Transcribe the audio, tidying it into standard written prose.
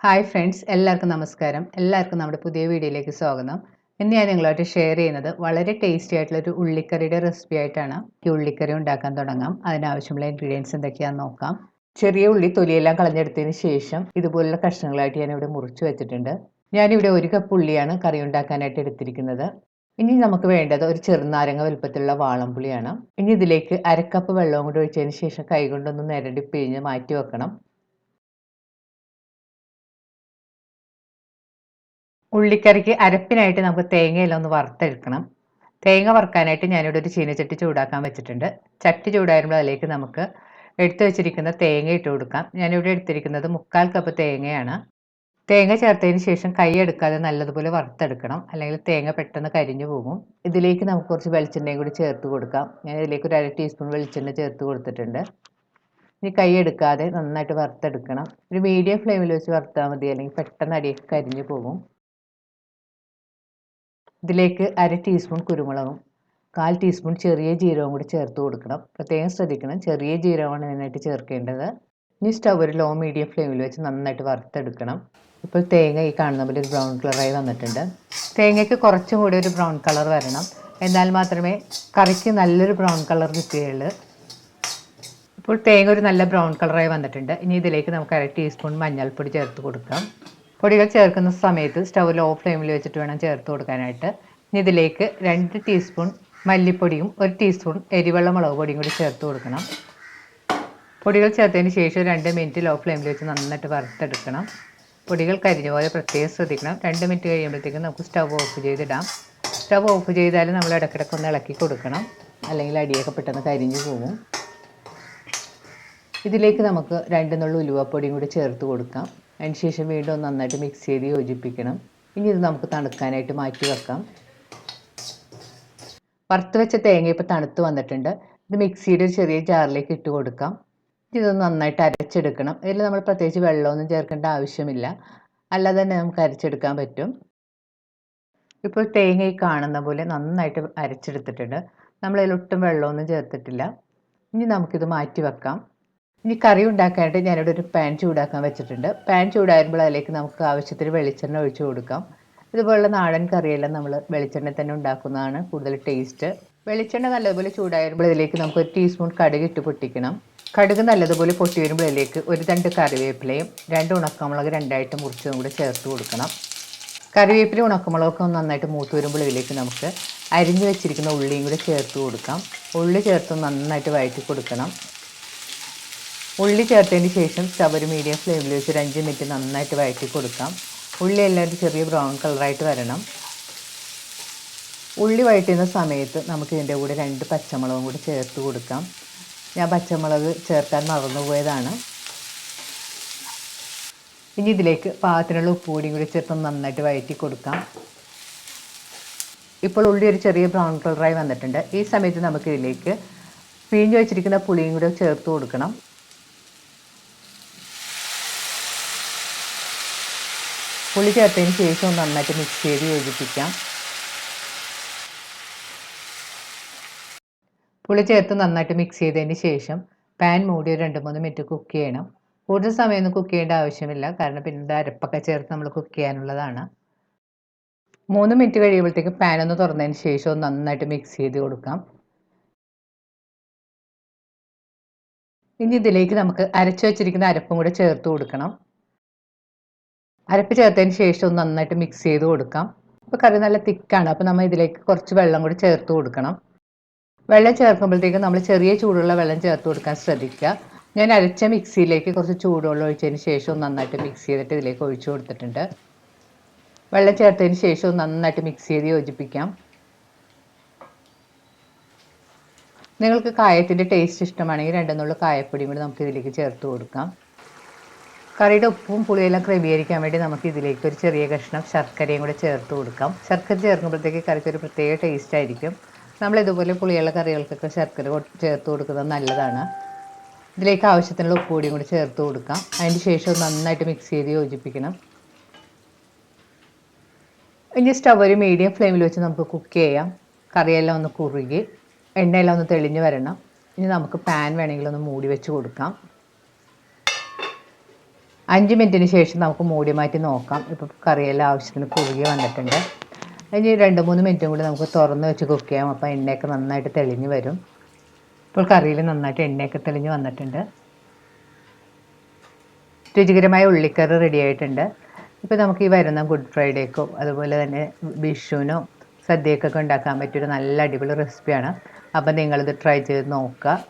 Hi friends, എല്ലാവർക്കും നമസ്കാരം. എല്ലാവർക്കും നമ്മുടെ പുതിയ വീഡിയോയിലേക്ക് സ്വാഗതം. ഇന്ന് ഞാൻ നിങ്ങളുമായിട്ട് ഷെയർ ചെയ്യുന്നത് വളരെ ടേസ്റ്റി ആയിട്ടുള്ളൊരു ഉള്ളിക്കറിയുടെ റെസിപ്പി ആയിട്ടാണ്. ഈ ഉള്ളിക്കറി ഉണ്ടാക്കാൻ തുടങ്ങാം. അതിനാവശ്യമുള്ള ഇൻഗ്രീഡിയൻസ് എന്തൊക്കെയാണെന്ന് നോക്കാം. ചെറിയ ഉള്ളി തൊലിയെല്ലാം കളഞ്ഞെടുത്തതിന് ശേഷം ഇതുപോലുള്ള കഷ്ണങ്ങളായിട്ട് ഞാനിവിടെ മുറിച്ച് വെച്ചിട്ടുണ്ട്. ഞാനിവിടെ 1 കപ്പ് ഉള്ളിയാണ് കറി ഉണ്ടാക്കാനായിട്ട് എടുത്തിരിക്കുന്നത്. ഇനി നമുക്ക് വേണ്ടത് ഒരു ചെറുനാരങ്ങ വലുപ്പത്തിലുള്ള വാളംപുളിയാണ്. ഇനി ഇതിലേക്ക് 1/2 കപ്പ് വെള്ളവും കൂടി ഒഴിച്ചതിന് ശേഷം കൈകൊണ്ടൊന്ന് നിരടി പിഴിഞ്ഞ് മാറ്റി വെക്കണം. ഉള്ളിക്കറിക്ക് അരപ്പിനായിട്ട് നമുക്ക് തേങ്ങയെല്ലാം ഒന്ന് വറുത്തെടുക്കണം. തേങ്ങ വറുക്കാനായിട്ട് ഞാനിവിടെ ഒരു ചീനച്ചട്ടി ചൂടാക്കാൻ വെച്ചിട്ടുണ്ട്. ചട്ടി ചൂടാകുമ്പോൾ അതിലേക്ക് നമുക്ക് എടുത്തു വെച്ചിരിക്കുന്ന തേങ്ങ ഇട്ട് കൊടുക്കാം. ഞാനിവിടെ എടുത്തിരിക്കുന്നത് 1/4 കപ്പ് തേങ്ങയാണ്. തേങ്ങ ചേർത്തതിന് ശേഷം കൈ എടുക്കാതെ നല്ലതുപോലെ വറുത്തെടുക്കണം, അല്ലെങ്കിൽ തേങ്ങ പെട്ടെന്ന് കരിഞ്ഞു പോകും. ഇതിലേക്ക് നമുക്ക് കുറച്ച് വെളിച്ചെണ്ണയും കൂടി ചേർത്ത് കൊടുക്കാം. ഞാൻ ഇതിലേക്ക് ഒരു 1/2 ടീസ്പൂൺ വെളിച്ചെണ്ണ ചേർത്ത് കൊടുത്തിട്ടുണ്ട്. ഇനി കൈ എടുക്കാതെ നന്നായിട്ട് വറുത്തെടുക്കണം. ഒരു മീഡിയം ഫ്ലെയിമിൽ വെച്ച് വറുത്താൽ മതി, അല്ലെങ്കിൽ പെട്ടെന്ന് അടിയൊക്കെ കരിഞ്ഞു പോകും. ഇതിലേക്ക് 1/2 ടീസ്പൂൺ കുരുമുളകും 1/4 ടീസ്പൂൺ ചെറിയ ജീരകവും കൂടി ചേർത്ത് കൊടുക്കണം. പ്രത്യേകം ശ്രദ്ധിക്കണം, ചെറിയ ജീരകമാണ് ഇതിനായിട്ട് ചേർക്കേണ്ടത്. ഇനി സ്റ്റവ് ഒരു ലോ മീഡിയം ഫ്ലെയിമിൽ വെച്ച് നന്നായിട്ട് വറുത്തെടുക്കണം. ഇപ്പോൾ തേങ്ങ ഈ കാണുന്ന പോലെ ഒരു ബ്രൗൺ കളറായി വന്നിട്ടുണ്ട്. തേങ്ങയ്ക്ക് കുറച്ചും കൂടി ഒരു ബ്രൗൺ കളർ വരണം, എന്നാൽ മാത്രമേ കറിക്ക് നല്ലൊരു ബ്രൗൺ കളർ കിട്ടുകയുള്ളൂ. ഇപ്പോൾ തേങ്ങ ഒരു നല്ല ബ്രൗൺ കളറായി വന്നിട്ടുണ്ട്. ഇനി ഇതിലേക്ക് നമുക്ക് 1/2 ടീസ്പൂൺ മഞ്ഞൾപ്പൊടി ചേർത്ത് കൊടുക്കാം. പൊടികൾ ചേർക്കുന്ന സമയത്ത് സ്റ്റവ് ലോ ഫ്ലെയിമിൽ വെച്ചിട്ട് വേണം ചേർത്ത് കൊടുക്കാനായിട്ട്. ഇനി ഇതിലേക്ക് 2 ടീസ്പൂൺ മല്ലിപ്പൊടിയും 1 ടീസ്പൂൺ എരിവെള്ള മുളക് പൊടിയും കൂടി ചേർത്ത് കൊടുക്കണം. പൊടികൾ ചേർത്തതിന് ശേഷം 2 മിനിറ്റ് ലോ ഫ്ലെയിമിൽ വെച്ച് നന്നായിട്ട് വറുത്തെടുക്കണം. പൊടികൾ കരിഞ്ഞ പോലെ പ്രത്യേകം ശ്രദ്ധിക്കണം. 2 മിനിറ്റ് കഴിയുമ്പോഴത്തേക്കും നമുക്ക് സ്റ്റവ് ഓഫ് ചെയ്തിടാം. സ്റ്റവ് ഓഫ് ചെയ്താൽ നമ്മൾ ഇടയ്ക്കിടയ്ക്ക് ഒന്ന് ഇളക്കി കൊടുക്കണം, അല്ലെങ്കിൽ അടിയൊക്കെ പെട്ടെന്ന് കരിഞ്ഞു പോകും. ഇതിലേക്ക് നമുക്ക് 2 നുള്ളു ഉലുവപ്പൊടിയും കൂടി ചേർത്ത് കൊടുക്കാം. അതിനുശേഷം വീണ്ടും നന്നായിട്ട് മിക്സ് ചെയ്ത് യോജിപ്പിക്കണം. ഇനി ഇത് നമുക്ക് തണുക്കാനായിട്ട് മാറ്റി വെക്കാം. വറുത്ത് വെച്ച തേങ്ങ ഇപ്പോൾ തണുത്ത് വന്നിട്ടുണ്ട്. ഇത് മിക്സിയുടെ ഒരു ചെറിയ ജാറിലേക്ക് ഇട്ട് കൊടുക്കാം. ഇതൊന്ന് നന്നായിട്ട് അരച്ചെടുക്കണം. ഇതിൽ നമ്മൾ പ്രത്യേകിച്ച് വെള്ളമൊന്നും ചേർക്കേണ്ട ആവശ്യമില്ല, അല്ലാതെ തന്നെ നമുക്ക് അരച്ചെടുക്കാൻ പറ്റും. ഇപ്പോൾ തേങ്ങ ഈ കാണുന്ന പോലെ നന്നായിട്ട് അരച്ചെടുത്തിട്ടുണ്ട്. നമ്മളതിലൊട്ടും വെള്ളമൊന്നും ചേർത്തിട്ടില്ല. ഇനി നമുക്കിത് മാറ്റി വെക്കാം. ഇനി കറി ഉണ്ടാക്കാനായിട്ട് ഞാനിവിടെ ഒരു പാൻ ചൂടാക്കാൻ വെച്ചിട്ടുണ്ട്. പാൻ ചൂടാകുമ്പോൾ അതിലേക്ക് നമുക്ക് ആവശ്യത്തിന് വെളിച്ചെണ്ണ ഒഴിച്ച് കൊടുക്കാം. ഇതുപോലുള്ള നാടൻ കറിയെല്ലാം നമ്മൾ വെളിച്ചെണ്ണ തന്നെ ഉണ്ടാക്കുന്നതാണ് കൂടുതൽ ടേസ്റ്റ്. വെളിച്ചെണ്ണ നല്ലതുപോലെ ചൂടാകുമ്പോൾ ഇതിലേക്ക് നമുക്ക് 1 ടീസ്പൂൺ കടുക് ഇട്ട് പൊട്ടിക്കണം. കടുക് നല്ലതുപോലെ പൊട്ടി വരുമ്പോൾ ഇതിലേക്ക് ഒരു 2 കറിവേപ്പിലയും 2 ഉണക്കമുളക് രണ്ടായിട്ട് മുറിച്ചതും കൂടി ചേർത്ത് കൊടുക്കണം. കറിവേപ്പില ഉണക്കമുളകൊക്കെ നന്നായിട്ട് മൂത്ത് വരുമ്പോൾ ഇതിലേക്ക് നമുക്ക് അരിഞ്ഞു വെച്ചിരിക്കുന്ന ഉള്ളിയും കൂടി ചേർത്ത് കൊടുക്കാം. ഉള്ളി ചേർത്ത് നന്നായിട്ട് വഴറ്റി കൊടുക്കണം. ഉള്ളി ചേർത്തതിന് ശേഷം സ്റ്റവ് ഒരു മീഡിയം ഫ്ലെയിമിൽ വെച്ച് 5 മിനിറ്റ് നന്നായിട്ട് വഴറ്റി കൊടുക്കാം. ഉള്ളി എല്ലാവരും ചെറിയ ബ്രൗൺ കളറായിട്ട് വരണം. ഉള്ളി വഴറ്റുന്ന സമയത്ത് നമുക്ക് ഇതിൻ്റെ കൂടെ 2 പച്ചമുളകും കൂടി ചേർത്ത് കൊടുക്കാം. ഞാൻ പച്ചമുളക് ചേർക്കാൻ മറന്നുപോയതാണ്. ഇനി ഇതിലേക്ക് പാകത്തിനുള്ള ഉപ്പ് കൂടിയും കൂടി ചേർത്ത് നന്നായിട്ട് വഴറ്റി കൊടുക്കാം. ഇപ്പോൾ ഉള്ളി ഒരു ചെറിയ ബ്രൗൺ കളറായി വന്നിട്ടുണ്ട്. ഈ സമയത്ത് നമുക്ക് ഇതിലേക്ക് പിഴിഞ്ഞ് വെച്ചിരിക്കുന്ന പുളിയും കൂടി ചേർത്ത് കൊടുക്കണം. പുളി ചേർത്തതിന് ശേഷം നന്നായിട്ട് മിക്സ് ചെയ്ത് യോജിപ്പിക്കാം. പുളി ചേർത്ത് നന്നായിട്ട് മിക്സ് ചെയ്തതിന് ശേഷം പാൻ മൂടി ഒരു 2-3 മിനിറ്റ് കുക്ക് ചെയ്യണം. കൂടുതൽ സമയമൊന്നും കുക്ക് ചെയ്യേണ്ട ആവശ്യമില്ല, കാരണം പിന്നെ അരപ്പൊക്കെ ചേർത്ത് നമ്മൾ കുക്ക് ചെയ്യാനുള്ളതാണ്. 3 മിനിറ്റ് കഴിയുമ്പോഴത്തേക്ക് പാൻ ഒന്ന് തുറന്നതിന് ശേഷം നന്നായിട്ട് മിക്സ് ചെയ്ത് കൊടുക്കാം. ഇനി ഇതിലേക്ക് നമുക്ക് അരച്ചു വെച്ചിരിക്കുന്ന അരപ്പും കൂടെ ചേർത്ത് കൊടുക്കണം. അരപ്പ് ചേർത്തതിന് ശേഷം നന്നായിട്ട് മിക്സ് ചെയ്ത് കൊടുക്കാം. ഇപ്പോൾ കറി നല്ല തിക്കാണ്, അപ്പോൾ നമ്മൾ ഇതിലേക്ക് കുറച്ച് വെള്ളം കൂടി ചേർത്ത് കൊടുക്കണം. വെള്ളം ചേർക്കുമ്പോഴത്തേക്കും നമ്മൾ ചെറിയ ചൂടുള്ള വെള്ളം ചേർത്ത് കൊടുക്കാൻ ശ്രദ്ധിക്കുക. ഞാൻ അരച്ച മിക്സിയിലേക്ക് കുറച്ച് ചൂടുവെള്ളം ഒഴിച്ചതിന് ശേഷം നന്നായിട്ട് മിക്സ് ചെയ്തിട്ട് ഇതിലേക്ക് ഒഴിച്ചു കൊടുത്തിട്ടുണ്ട്. വെള്ളം ചേർത്തതിന് ശേഷം നന്നായിട്ട് മിക്സ് ചെയ്ത് യോജിപ്പിക്കാം. നിങ്ങൾക്ക് കായത്തിൻ്റെ ടേസ്റ്റ് ഇഷ്ടമാണെങ്കിൽ 2 നുള്ളു കായപ്പൊടിയും കൂടി നമുക്ക് ഇതിലേക്ക് ചേർത്ത് കൊടുക്കാം. കറിയുടെ ഉപ്പും പുളിയെല്ലാം ക്രമീകരിക്കാൻ വേണ്ടി നമുക്ക് ഇതിലേക്ക് ഒരു ചെറിയ കഷ്ണം ശർക്കരയും കൂടെ ചേർത്ത് കൊടുക്കാം. ശർക്കര ചേർക്കുമ്പോഴത്തേക്ക് കറിക്ക് ഒരു പ്രത്യേക ടേസ്റ്റ് ആയിരിക്കും. നമ്മൾ ഇതുപോലെ പുളിയുള്ള കറികൾക്കൊക്കെ ശർക്കര ചേർത്ത് കൊടുക്കുന്നത് നല്ലതാണ്. ഇതിലേക്ക് ആവശ്യത്തിനുള്ള ഉപ്പ് പൊടിയും കൂടി ചേർത്ത് കൊടുക്കാം. അതിന് ശേഷം നന്നായിട്ട് മിക്സ് ചെയ്ത് യോജിപ്പിക്കണം. ഇനി സ്റ്റവ് ഒരു മീഡിയം ഫ്ലെയിമിൽ വെച്ച് നമുക്ക് കുക്ക് ചെയ്യാം. കറിയെല്ലാം ഒന്ന് കുറുകി എണ്ണയെല്ലാം ഒന്ന് തെളിഞ്ഞ് വരണം. ഇനി നമുക്ക് പാൻ വേണമെങ്കിൽ ഒന്ന് മൂടി വെച്ച് കൊടുക്കാം. 5 മിനിറ്റിന് ശേഷം നമുക്ക് മൂടി മാറ്റി നോക്കാം. ഇപ്പോൾ കറിയെല്ലാം ആവശ്യത്തിന് കുറുകി വന്നിട്ടുണ്ട്. ഇനി 2-3 മിനിറ്റും കൂടി നമുക്ക് തുറന്ന് വെച്ച് കുക്ക് ചെയ്യാം. അപ്പോൾ എണ്ണയൊക്കെ നന്നായിട്ട് തെളിഞ്ഞ് വരും. ഇപ്പോൾ കറിയിൽ നന്നായിട്ട് എണ്ണയൊക്കെ തെളിഞ്ഞ് വന്നിട്ടുണ്ട്. രുചികരമായ ഉള്ളിക്കറി റെഡി ആയിട്ടുണ്ട്. ഇപ്പോൾ നമുക്ക് ഈ വരുന്ന ഗുഡ് ഫ്രൈഡേക്കോ അതുപോലെ തന്നെ വിഷുവിനോ സദ്യക്കൊക്കെ ഉണ്ടാക്കാൻ പറ്റിയൊരു നല്ല അടിപൊളി റെസിപ്പിയാണ്. അപ്പോൾ നിങ്ങളിത് ട്രൈ ചെയ്ത് നോക്കുക.